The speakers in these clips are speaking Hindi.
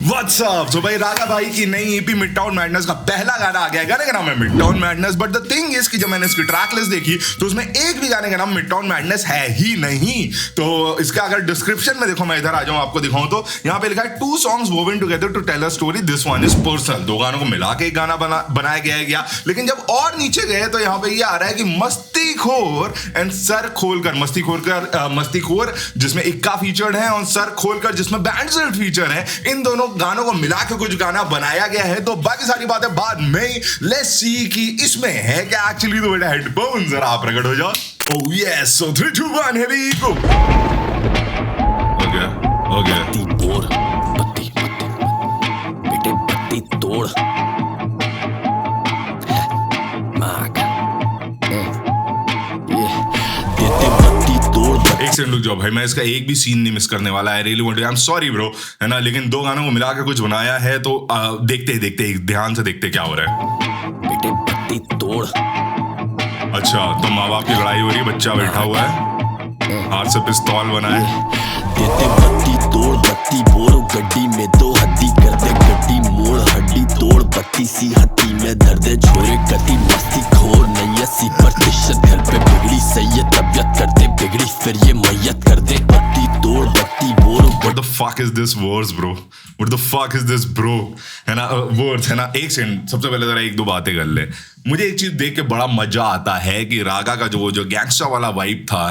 What's up. तो भाई रागा भाई की नई ईपी मिडटाउन मैडनेस का पहला गाना आ गया है। गाने का नाम है midtown madness, but the thing is कि जब मैंने इसकी ट्रैक लिस्ट देखी तो उसमें एक भी गाने का नाम मिडटाउन मैडनेस है ही नहीं। तो इसका अगर डिस्क्रिप्शन में देखो, मैं इधर आ जाऊं आपको दिखाऊं तो यहाँ पे लिखा है 2 songs woven together to tell a story, this one is personal। 2 गानों को मिला के एक गाना बनाया गया। लेकिन जब और नीचे गए तो यहाँ पे ये आ रहा है कि मस्तीखोर एंड सर खोलकर, मस्तीखोर जिसमें इक्का फीचर्ड है और सर खोलकर जिसमें बैंडसेट फीचर है, इन दोनों गानों को मिला के कुछ गाना बनाया गया है। तो बाकी सारी बातें बाद में, लेट्स सी कि इसमें है क्या एक्चुअली। तो बेटा हेडफोन जरा आप प्रकट हो जाओ। Oh yes, so 3 2 1 here we go. हो गया बत्ती तोड़, बत्ती बेटे बत्ती तोड़। एक सेकंड रुक जाओ भाई, मैं इसका एक भी सीन नहीं मिस करने वाला है। Really want to, I am sorry bro, है ना। लेकिन 2 गानों को मिला के कुछ बनाया है तो देखते ध्यान से देखते क्या हो रहा है। बेटे बत्ती तोड़। अच्छा, तो माँ बाप की लड़ाई हो रही है, बच्चा बैठा हुआ है, हाथ से पिस्तौल बना है। देते बत्ती तोड़, बत्ती बोर, गड्डी में 2 हड्डी कर दे, गड्डी मोड़, हड्डी तोड़, बत्ती सी हड्डी में दर्द छोरे गति, मस्ती खोर नहीं 80% घर पे बिगड़ी सही है तबियत, कर दे बिगड़ी फिर ये मैयत कर दे। बत्ती तोड़, बत्ती bore. What the fuck is this words bro? What the fuck is this bro? है ना वर्ड्स, है ना। एक सेकंड, सबसे पहले जरा 1-2 बातें कर ले। मुझे एक चीज देख के बड़ा मजा आता है कि रागा का जो गैंगस्टर वाला वाइब था,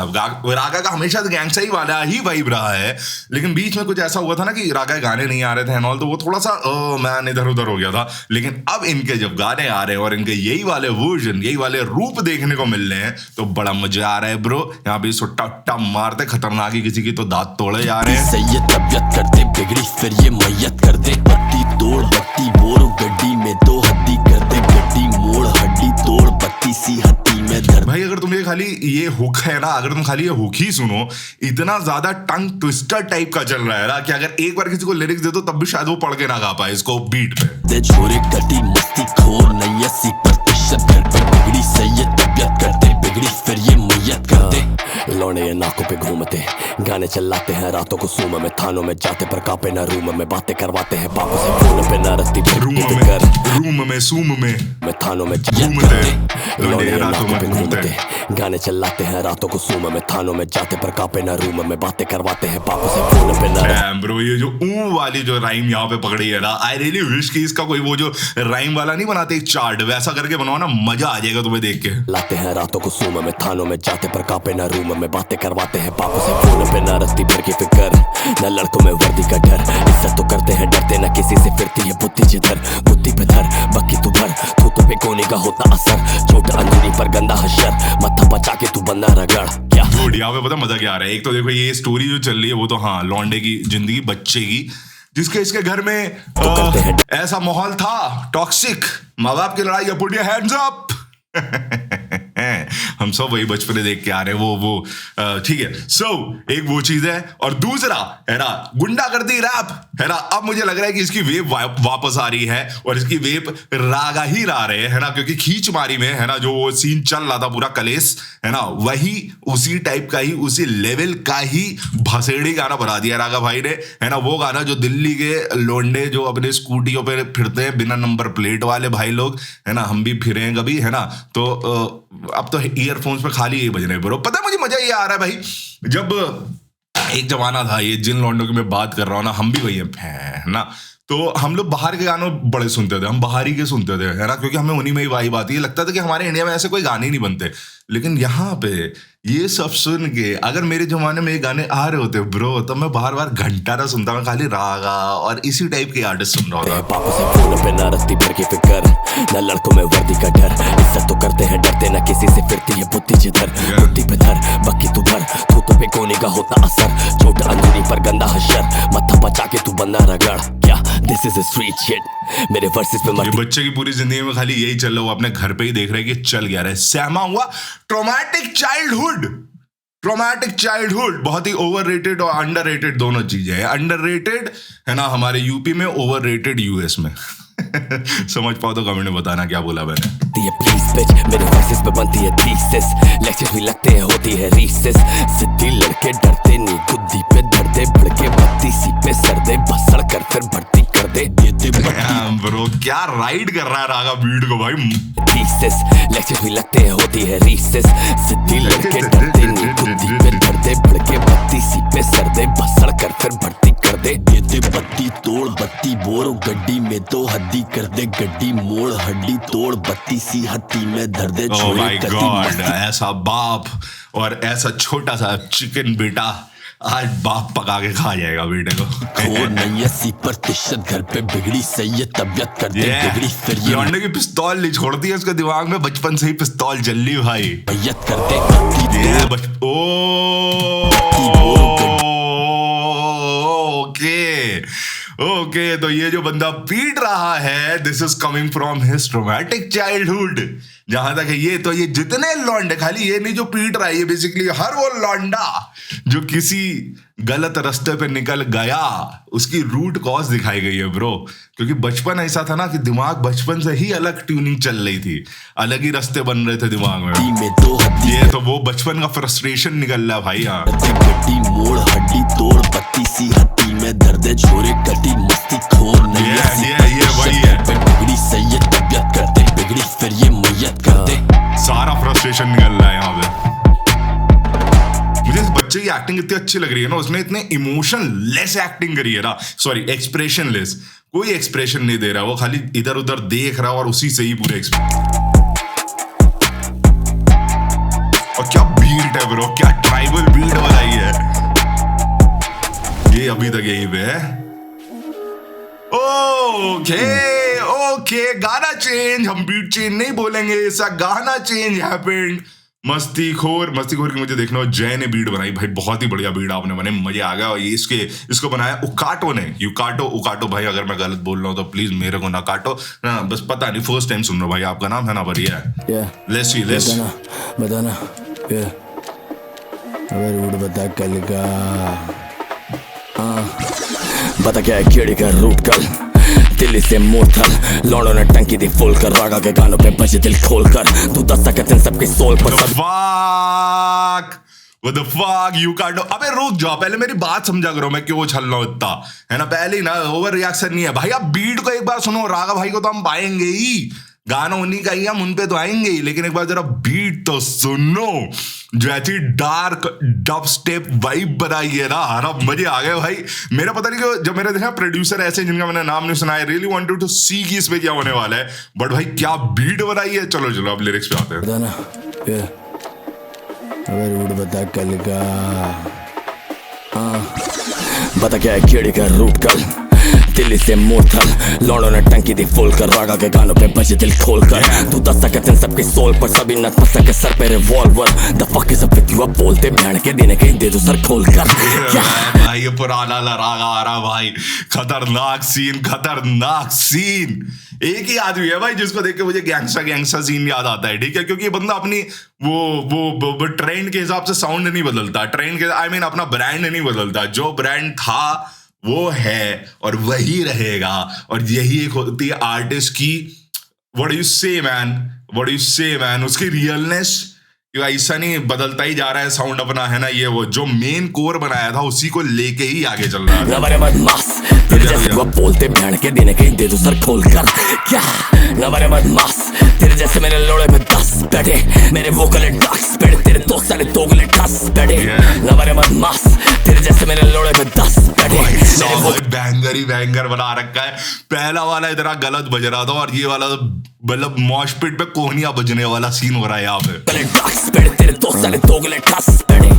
रागा का हमेशा से गैंगस्टर ही वाला ही वाइब रहा है। लेकिन बीच में कुछ ऐसा हुआ था ना कि रागा के गाने नहीं आ रहे थे एंड ऑल, तो वो थोड़ा सा मैन इधर उधर हो गया था। लेकिन अब इनके जब गाने आ रहे हैं और इनके यही वाले वर्जन, यही वाले रूप देखने को मिल रहे हैं तो बड़ा मजा आ रहा है ब्रो। यहाँ पे सुट्टा उट्टा मारते खतरनाक ही, किसी की तो दांत तोड़े जा रहे हैं। सही है तबियत कर दे बिगड़ी फिर ये मैयत कर दे। बत्ती तोड़, बत्ती बोर, गड्डी में 2 हड्डी कर दे, गड्डी मोड़, हड्डी तोड़, बत्ती सी हड्डी में दर्द। भाई अगर तुम्हें खाली ये हुक है ना, अगर तुम खाली ये हुक ही सुनो, इतना ज्यादा टंग ट्विस्टर टाइप का चल रहा है ना कि अगर एक बार किसी को लिरिक्स दे दो तब भी शायद वो पढ़ के ना गा पाए इसको बीट पे। दे छोरे गड्डी मस्ती खोर नहीं 80% घर पे बिगड़ी सही है तबियत, कर दे बिगड़ी फिर ये मैयत कर दे। लौंडे ये नाकों पे घूमते, गाने चलाते हैं रातों को सूम में, थानों में जाते पर कापे ना रूम में, बातें करवाते हैं बापों से फोन पे ना रस्ती रूम में सूम में थानों में घूमते। लौंडे ये नाकों पे घूमते, गाने चलाते हैं रातों को सूम में, थानों में जाते पर कापे ना रूम में, बातें करवाते हैं बापों से फोन पे ना। ब्रो ये जो ऊ वाली जो राइम यहाँ पे पकड़ी है ना, आई रियली विश कि इसका कोई वो जो राइम वाला नहीं बनाते एक चार्ट, वैसा करके बनाओ ना, मजा आ जाएगा तुम्हें देख के। लाते हैं रातों को सूम में, थानों में जाते पर कापे ना रूम में, बातें करवाते हैं बापों से फोन पे ना रस्ती भर की फिक्र, न लड़कों में वर्दी का डर, इज्जत तो करते हैं डरते ना किसी से, फिरती है बुद्धि जिधर बुद्धि पे धर, बाकी तू भर थूतों पे कोने का होता असर, छोट अंजनी पर गंदा हशर, मत्था बचा के तू बंदा रगड़। क्या यहाँ पे पता मजा क्या आ रहा है। एक तो देखो ये स्टोरी जो चल रही है वो तो हाँ लौंडे की जिंदगी, बच्चे की, जिसके इसके घर में ऐसा माहौल था टॉक्सिक, माँ बाप की लड़ाई, पुट योर हैंड्स अप। हम सब वही बचपने देख के आ रहे हैं वो ठीक है। सो एक वो चीज है और दूसरा है ना गुंडागर्दी रैप, है ना। अब मुझे लग रहा है कि इसकी वेव वापस आ रही है और इसकी वेव रागा ही ला रहे हैं, है ना, क्योंकि खींच मारी में, है ना, जो वो सीन चल रहा था पूरा कलेस, है ना, वही उसी टाइप का ही, उसी लेवल का ही भसेड़ी गाना बना दिया रागा भाई ने, है ना। वो गाना जो दिल्ली के लोंडे जो अपने स्कूटियों पे फिरते हैं बिना नंबर प्लेट वाले भाई लोग, है ना, हम भी फिरे कभी, है ना। तो अब तो ईयरफोन्स पे खाली ये बज रहे हैं ब्रो। पता है मुझे मजा ये आ रहा है भाई, जब एक जमाना था, ये जिन लौंडों की मैं बात कर रहा हूँ ना, हम भी वही है ना, तो हम लोग बाहर के गानों बड़े सुनते थे, हम बाहरी के सुनते थे, है ना, क्योंकि हमें उन्हीं में ही वाइब आती है। लगता था कि हमारे इंडिया में ऐसे कोई गाने ही नहीं बनते। लेकिन यहाँ पे ये सब सुन के अगर मेरे जमाने में ये गाने आ रहे होते ब्रो, तो मैं बार बार घंटा ना सुनता, मैं खाली रागा और इसी टाइप के आर्टिस्ट सुन रहा होता। पापों से फोन पे ना रस्ती भर की फिक्र, न लड़कों में वर्दी का डर, इज्जत तो करते हैं डरते ना किसी से, फिरती है बुद्धि जिधर बुद्धि पे धर, बाकी तू भर थूतों पे कोने का होता असर, छोट अंजनी पर गंदा हशर, मत्था बचा के तू बंदा रगड़। क्या this is a street shit, मेरे वर्सेस पे ये बच्चे की पूरी जिंदगी में खाली यही चल रहा, वो अपने घर पे ही देख रहे हैं कि चल गया रहा है, सहमा हुआ ट्रॉमेटिक चाइल्डहुड। बहुत ही ओवररेटेड और अंडररेटेड दोनों चीजें हैं। अंडररेटेड है ना हमारे यूपी में, ओवररेटेड यूएस में। समझ पाओ तो कमेंट में बताना क्या बोला मैंने। प्लीज बिच मेरे वर्सेस पे बनती है थीसिस, लेक्चर्स भी लगते हैं होती है रीसेस, सिद्धि लड़के डरते नहीं, खुद पे धरते भड़के, बत्ती सी पे सरदे बसड़ कर फिर भर्ती कर दे दे बत्ती ब्रो क्या राइड कर रहा है रागा बीट को भाई। रीसेस लेक्चर भी लगते हैं होती है रीसेस सिद्धि लड़के डरते नहीं खुदी पे डरते भड़के बत्ती सी पे सरदे बसड़ कर फिर भर्ती कर दे दे बत्ती तोड़ बत्ती बोर गड्डी में तो हड्डी कर दे गड्डी मोड़ हड्डी तोड़ बत्ती सी हत्ती में धर दे ओह माय गॉड, ऐसा बाप और ऐसा छोटा सा चिकन बेटा आज बाप पका के खा जाएगा बेटे को। खोर नहीं 80% घर पे बिगड़ी सही है तबियत कर दे बिगड़ी फिर ये लौंडे की पिस्तौल नहीं छोड़ती है उसके दिमाग में, बचपन से ही पिस्तौल जल ली भाई। मैयत कर दे ओके तो ये जो बंदा पीट रहा है this is coming from his traumatic childhood. जहां तक है ये जितने लौंडे, खाली ये नहीं जो पीट रहा है, ये बेसिकली हर वो लौंडा जो किसी गलत रास्ते पे निकल गया उसकी रूट कॉज दिखाई गई है ब्रो। क्योंकि बचपन ऐसा था ना कि दिमाग बचपन से ही अलग ट्यूनिंग चल रही थी, अलग ही रास्ते बन रहे थे दिमाग में। ये तो वो बचपन का फ्रस्ट्रेशन निकल रहा है भाई। यहाँ गड्डी मोड़ हड्डी तोड़ बत्ती सी हत्ती में दर्द छोरे कटी मस्ती खोर नहीं ये वही है, बिगड़ी सही है तबियत कर दे बिगड़ी फिर ये मैयत कर दे। सारा फ्रस्ट्रेशन निकल रहा है यहाँ पे। मुझे इस बच्चे की एक्टिंग इतनी अच्छी लग रही है ना, उसने इतने इमोशन लेस एक्टिंग करी है ना, सॉरी एक्सप्रेशन लेस, कोई एक्सप्रेशन नहीं दे रहा, वो खाली इधर उधर देख रहा और उसी से ही पूरे और क्या बीट है ब्रो, क्या ट्राइबल बीट बनाई है ये अभी तक यही पे है। ओके गाना चेंज, हम बीट चेंज नहीं बोलेंगे, ऐसा गाना चेंज हैपेंड। मस्तीखोर की मुझे देखना, जय ने बीट बनाई भाई, बहुत ही बढ़िया बीट आपने बनाई, मजे आ गया। और ये इसको बनाया उकाटो ने, उकाटो भाई, अगर मैं गलत बोल रहा हूँ तो प्लीज मेरे को ना काटो ना, बस पता नहीं फर्स्ट टाइम सुन रहा हूँ भाई, आपका नाम है ना, बढ़िया है। लेट्स सी बताना अगर रूट बता कल का बता क्या है कीड़े का रूट कल दिल्ली से मोरथल लौंडों ने टंकी दी फुल कर रागा के गानों पे बजे दिल खोल कर तू 10 सेकंड सबके सोल पर What the fuck you can't do? अबे रुक जाओ, पहले मेरी बात समझा करो, मैं क्यों छल रहा हूँ इतना, है ना। पहले ही ना ओवर रिएक्शन नहीं है भाई, आप बीट को एक बार सुनो, रागा भाई को तो हम पाएंगे ही, गाना उन्हीं का ही, हम उन पे तो आएंगे ही, लेकिन एक बार जरा बीट तो सुनो, जो ऐसी डार्क डब स्टेप वाइब बनाई है ना, हरा मजे आ गए भाई। मेरा पता नहीं कि जब मेरे देखा प्रोड्यूसर ऐसे जिनका मैंने नाम नहीं सुना, आई रियली वांटेड टू सी कि इसमें क्या होने वाला है, बट भाई क्या बीट बनाई है। चलो अब लिरिक्स पे आते हैं। अगर रूट बता कल का बता क्या है कीड़े का रूट कल दिल्ली से मोरथल लौंडों ने टंकी दी फुल कर रागा के गानों पे बजे दिल खोल कर तू 10 सेकंड सबके सोल पर सभी नच पसक के सर पे revolver the fuck is up with you बोलते भैन के देने कहीं दे दो सर खोल कर। भाई ये पुराना रागा आ रहा भाई, खतरनाक सीन। एक ही आदमी है भाई जिसको देख के मुझे गैंगस्टर सीन याद आता है, ठीक है, क्योंकि ये बंदा अपनी वो ट्रेंड के हिसाब से साउंड नहीं बदलता, ट्रेंड के आई मीन अपना ब्रांड नहीं बदलता, जो ब्रांड था वो है और वही रहेगा। और यही एक होती है आर्टिस्ट की व्हाट यू से मैन, उसकी रियलनेस, ऐसा नहीं बदलता ही जा रहा है साउंड अपना, है ना। ये वो जो मेन कोर बनाया था उसी को लेके ही आगे चल रहा है। बोलते भैन के देने कहीं दे दो सर खोल कर क्या नवरे बदमाश तेरे जैसे मेरे लोड़े में 10 बैठे मेरे वोकल डक्स बैठे तेरे दोस्त सारे दोगले ठस बैठे नवरे बदमाश तेरे जैसे मेरे लोड़े में 10 बैठे। बैंगर बना रखा है, पहला वाला इतना गलत बज रहा था और ये वाला मतलब मॉशपिट पे कोहनिया बजने वाला सीन हो रहा है यहाँ पे। तेरे दोस्त सारे दोगले ठस बैठे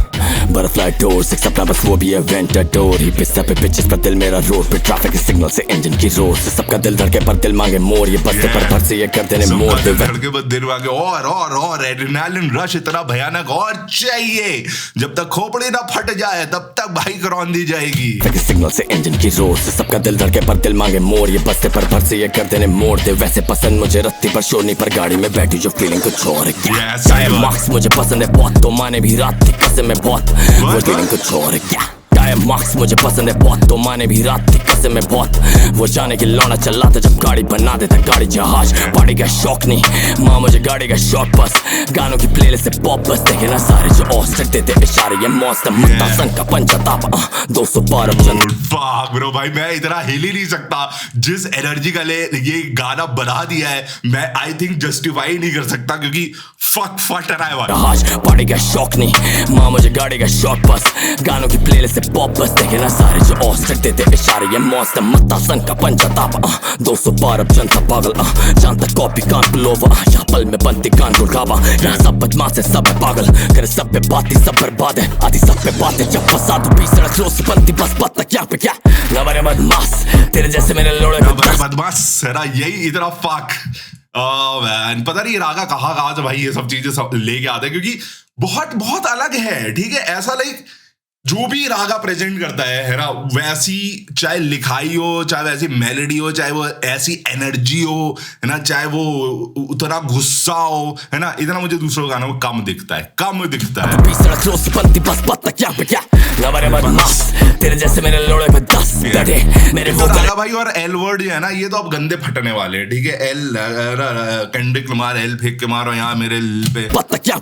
बटरफ्लाई टूर सिक्स अपना बस वो भी है वेंटाडोर ही पिस्ता पे पिचेस पर दिल मेरा रोड पे ट्रैफिक सिग्नल से इंजन की रोड से सबका दिल धड़के पर दिल मांगे मोर ये बस्ते पर भर से ये करते ने मोर दे धड़के पर दिल मांगे और एड्रेनालिन रश इतना भयानक और चाहिए, जब तक खोपड़ी ना फट जाए तब तक बाइक रौंदी जाएगी। सिग्नल से इंजन की रोड से सबका दिल धड़के पर दिल मांगे मोर ये बस्ते पर भर से ये करते ने मोर दे वैसे पसंद मुझे रत्ती पर शोरनी पर गाड़ी में बैठी जो फीलिंग कुछ और है। मार्क्स मुझे पसंद है बहुत तो माने भी रात थी कसम में बहुत वो फीलिंग कुछ और है क्या लगाए मार्क्स मुझे पसंद है बहुत, तो माने भी रात की कसम है बहुत। वो जाने की लौना चलाता जब गाड़ी बना देता गाड़ी जहाज। पार्टी का शौक नहीं माँ मुझे गाड़ी का शौक बस, गानों की प्लेलिस्ट से पॉप बस। देखे ना सारे जो और स्टेट देते इशारे, ये मौसम मत्ता सन का पंचताप 200 पार अब चंद। फक ब्रो भाई, मैं इतना हिल ही नहीं सकता जिस एनर्जी का ले ये गाना बना दिया है। मैं आई थिंक जस्टिफाई नहीं कर सकता क्योंकि फक फट रहा है जहाज। पार्टी का शौक नहीं माँ मुझे गाड़ी का शौक बस, गानों की प्लेलिस्ट से पॉप बस। देखे ना सारे जो और स्टेट देते इशारे, ये मौसम मत्ता सन का पंचताप 200 पार अब जनता पागल। जानता कॉपी कान पुलोवा, यहाँ पल में बनती कान गुड़गावा। यहाँ सब बदमाश है सब है पागल, करे सब पे बातें सब बर्बाद है। आधी सब पे बातें जब फंसा दो 20 सड़क रोज से बनती बस बात तक यहाँ पे क्या नवरे बदमाश तेरे जैसे मेरे लोड़े बदमाश है ना, यही इतना फक। मैन पता नहीं रागा कहाँ से भाई ये सब चीजें सब लेके आते हैं, क्योंकि बहुत बहुत अलग है। ठीक है, ऐसा लाइक जो भी रागा प्रेजेंट करता है ना, वैसी चाहे लिखाई हो, चाहे वैसी मेलोडी हो, चाहे वो ऐसी एनर्जी हो, है ना, चाहे वो उतना गुस्सा हो, है ना, इतना मुझे दूसरों गानों में कम दिखता है, कम दिखता है। तेरे जैसे मेरे लोड़े पे 10 बैठे मेरे तो रागा भाई और एल वर्ड जो है ना, ये तो अब गंदे फटने वाले हैं। ठीक है, एल कंडिक मार, एल फेंक के मारो यहाँ मेरे पे क्या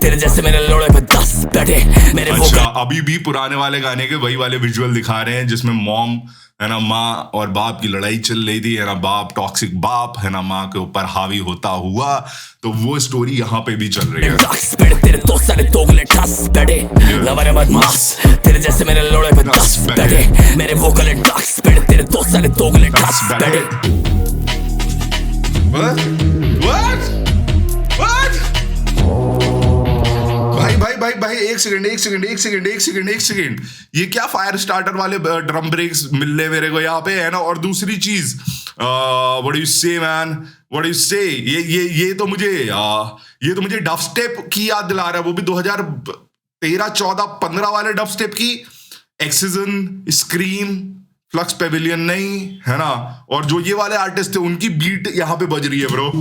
तेरे जैसे मेरे लोड़े पे 10 बैठे मेरे। अच्छा, अभी भी पुराने वाले गाने के वही वाले विजुअल दिखा रहे हैं जिसमें मॉम है ना, माँ और बाप की लड़ाई चल रही थी, है ना, बाप टॉक्सिक बाप है ना माँ के ऊपर हावी होता हुआ, तो वो स्टोरी यहाँ पे भी चल रही है। तेरे दो सारे दोगले ठस बैठे नवरे बदमाश तेरे जैसे मेरे लोड़े पे 10 बैठे मेरे वोकल डार्क स्पीड। तेरे दो सारे दोगले ठस बैठे। भाई एक सेकंड, ये क्या फायर स्टार्टर वाले ड्रम ब्रेक्स मिल रहे मेरे को यहाँ पे, है ना। और दूसरी चीज, व्हाट यू से मैन, व्हाट यू से, ये तो मुझे डब स्टेप की याद दिला रहा है, वो भी 2013, 14, 15 वाले डब स्टेप की। एक्सिजन, स्क्रीम, फ्लक्स पेविलियन नहीं, है ना, और जो ये वाले आर्टिस्ट थे उनकी बीट यहाँ पे बज रही है ब्रो।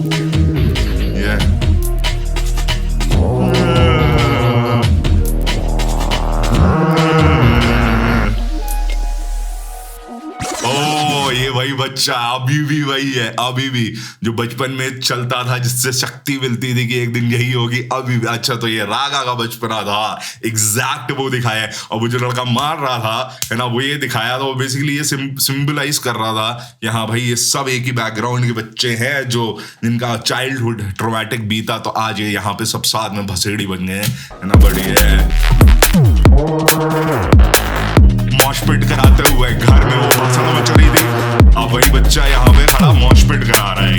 ये वही बच्चा अभी भी वही है, अभी भी जो बचपन में चलता था जिससे शक्ति मिलती थी कि एक दिन यही होगी, अभी भी। अच्छा, तो ये रागा का बचपना था, एग्जैक्ट वो दिखाया है। और वो जो लड़का मार रहा था, है ना, वो ये दिखाया था, वो बेसिकली ये सिंबलाइज कर रहा था कि हाँ भाई ये सब एक ही बैकग्राउंड के बच्चे हैं जो जिनका चाइल्डहुड ट्रॉमेटिक बीता, तो आज ये यहाँ पे सब साथ में भसेड़ी बन गए, है ना। बढ़िया मॉशपिट कराते हुए घर में वो भाषण मच रही थी, अब वही बच्चा यहाँ पे खड़ा मॉशपिट करा रहा है।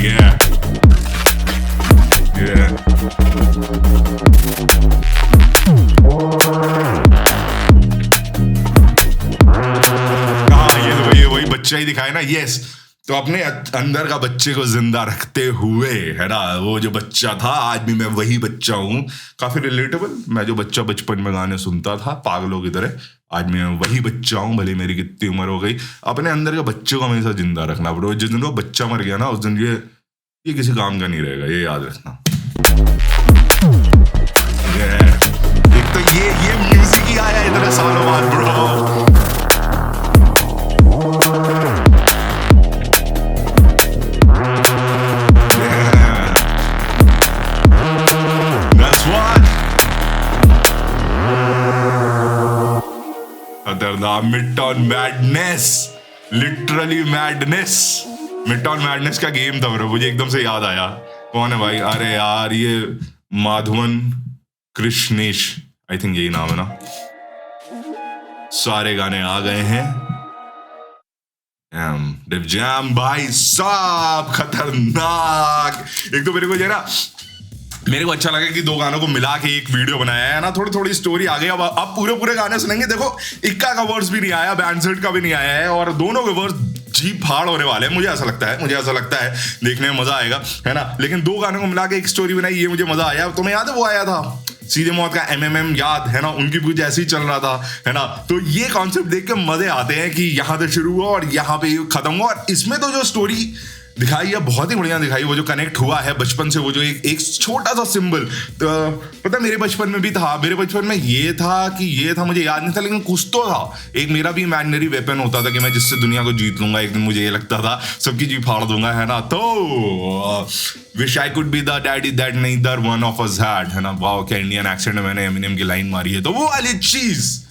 हाँ, ये वही बच्चा ही दिखाया ना। यस, तो अपने अंदर का बच्चे को जिंदा रखते हुए, है ना, वो जो बच्चा था आज भी मैं वही बच्चा हूँ। काफी रिलेटेबल, मैं जो बच्चा बचपन में गाने सुनता था पागलों की तरह, आज मैं वही बच्चा हूँ, भले मेरी कितनी उम्र हो गई। अपने अंदर के बच्चे को हमेशा जिंदा रखना ब्रो। जिस दिन वो बच्चा मर गया ना, उस दिन ये किसी काम का नहीं रहेगा, ये याद रखना। एक तो ये म्यूजिक ही आया इतने सालों बाद bro. Midtown madness, literally madness. Midtown madness का गेम था ब्रो, मुझे एकदम से याद आया। कौन है भाई? अरे यार, ये माधवन कृष्णेश, आई थिंक यही नाम है ना। सारे गाने आ गए हैं। डिव जैम भाई साहब खतरनाक। एक तो मेरे को जो है ना, मेरे को अच्छा लगा कि दो गानों को मिला के एक वीडियो बनाया है ना, थोड़ी थोड़ी स्टोरी आ गई। अब पूरे गाने सुनेंगे। देखो, इक्का का वर्स भी नहीं आया, बैंडसेट का भी नहीं आया है, और दोनों के वर्स जी फाड़ होने वाले हैं। मुझे ऐसा लगता है देखने में मजा आएगा, है ना। लेकिन दो गानों को मिला के एक स्टोरी बनाई, ये मुझे मजा आया। तुम्हें याद है वो आया था सीधे मौत का MMM, याद है ना, उनकी कुछ ऐसे ही चल रहा था, है ना। तो ये कॉन्सेप्ट देख के मजे आते हैं कि यहाँ से शुरू हुआ और यहाँ पे खत्म हुआ। और इसमें तो जो स्टोरी दिखाई है, बहुत ही बढ़िया दिखाई। वो जो कनेक्ट हुआ है बचपन से, वो जो एक छोटा सा सिंबल, तो पता मेरे बचपन में भी था। मेरे बचपन में ये था कि ये था, मुझे याद नहीं था, लेकिन कुछ तो था। एक मेरा भी इमेजिनरी वेपन होता था कि मैं जिससे दुनिया को जीत लूंगा एक दिन, मुझे ये लगता था सबकी जी फाड़ दूंगा, है ना। तो wish I could be the daddy that neither one of us had, है ना। वाओ, क्या इंडियन एक्सेंट में मैंने एमिनेम की लाइन मारी है। तो वो वाली चीज,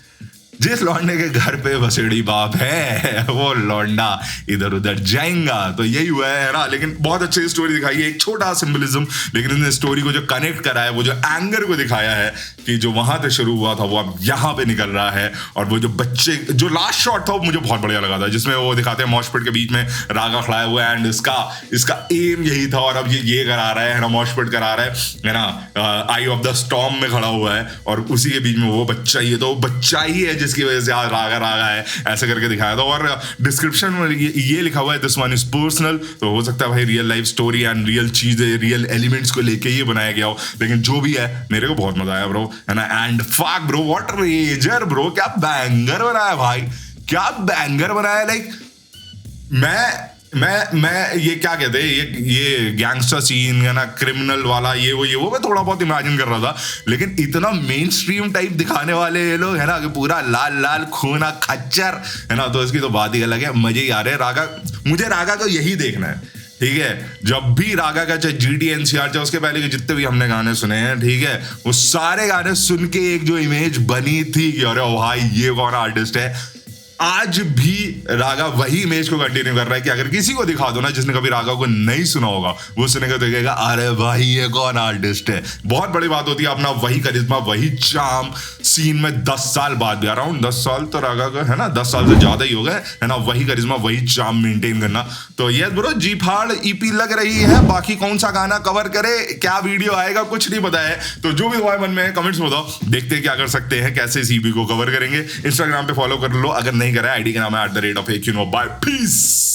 जिस लौंडे के घर पे भसेड़ी बाप है वो लौंडा इधर उधर जाएगा। तो यही हुआ है ना। लेकिन बहुत अच्छी स्टोरी दिखाई है, एक छोटा सिंबलिज्म, लेकिन इसने स्टोरी को जो कनेक्ट करा है, वो जो एंगर को दिखाया है कि जो वहां से शुरू हुआ था वो अब यहाँ पे निकल रहा है। और वो जो बच्चे, जो लास्ट शॉट था वो मुझे बहुत बढ़िया लगा था, जिसमें वो दिखाते हैं मॉशपिट के बीच में रागा खड़ा हुआ है, एंड इसका एम यही था, और अब ये करा रहा है ना, मॉशपिट करा रहा है ना, आई ऑफ द स्टॉर्म में खड़ा हुआ है, और उसी के बीच में वो बच्चा ही है। तो वो बच्चा ही है जिसकी वजह से आज रागा है, ऐसे करके दिखाया था। और डिस्क्रिप्शन में ये लिखा हुआ है, दिस वन इज पर्सनल। तो हो सकता है भाई real life story and real चीजें, रियल एलिमेंट्स को लेके ये बनाया गया हो, लेकिन जो भी है मेरे को बहुत मजा आया ब्रो, है ना। And fuck bro, what razor bro, क्या बैंगर बनाया भाई, क्या बैंगर बनाया। लाइक मैं ये क्या कहते हैं, ये गैंगस्टर सीन, है ना, क्रिमिनल वाला, ये वो मैं थोड़ा बहुत इमेजिन कर रहा था, लेकिन इतना मेन स्ट्रीम टाइप दिखाने वाले ये लोग, है ना, कि पूरा लाल लाल खूना खच्चर, है ना। तो इसकी तो बात ही अलग है, मजे ही आ रहे हैं। रागा, मुझे रागा को यही देखना है, ठीक है। जब भी रागा का चाहे GT NCR, चाहे उसके पहले के जितने भी हमने गाने सुने हैं, ठीक है, वो सारे गाने सुन के एक जो इमेज बनी थी कि अरे भाई ये कौन आर्टिस्ट है, आज भी रागा वही इमेज को कंटिन्यू कर रहा है कि अगर किसी को दिखा दो ना, जिसने कभी रागा को नहीं सुना होगा, वो सुनेगा तो कहेगा अरे भाई ये कौन आर्टिस्ट है। बहुत बड़ी बात होती है अपना वही करिश्मा, वही चार्म सीन में 10 साल बाद भी, अराउंड 10 साल तो रागा का, है ना, 10 साल से ज्यादा ही हो गए, है ना, वही करिश्मा, वही चार्म मेंटेन करना। तो ये ब्रो जी फाड़ EP लग रही है। बाकी कौन सा गाना कवर करे, क्या वीडियो आएगा, कुछ नहीं पता है। तो जो भी तुम्हारे मन में है कमेंट्स में बताओ, देखते हैं क्या कर सकते हैं, कैसे इस EP को कवर करेंगे। इंस्टाग्राम पे फॉलो कर लो, अगर नहीं करा है, ID का नाम है @AQNO। Bye, piece.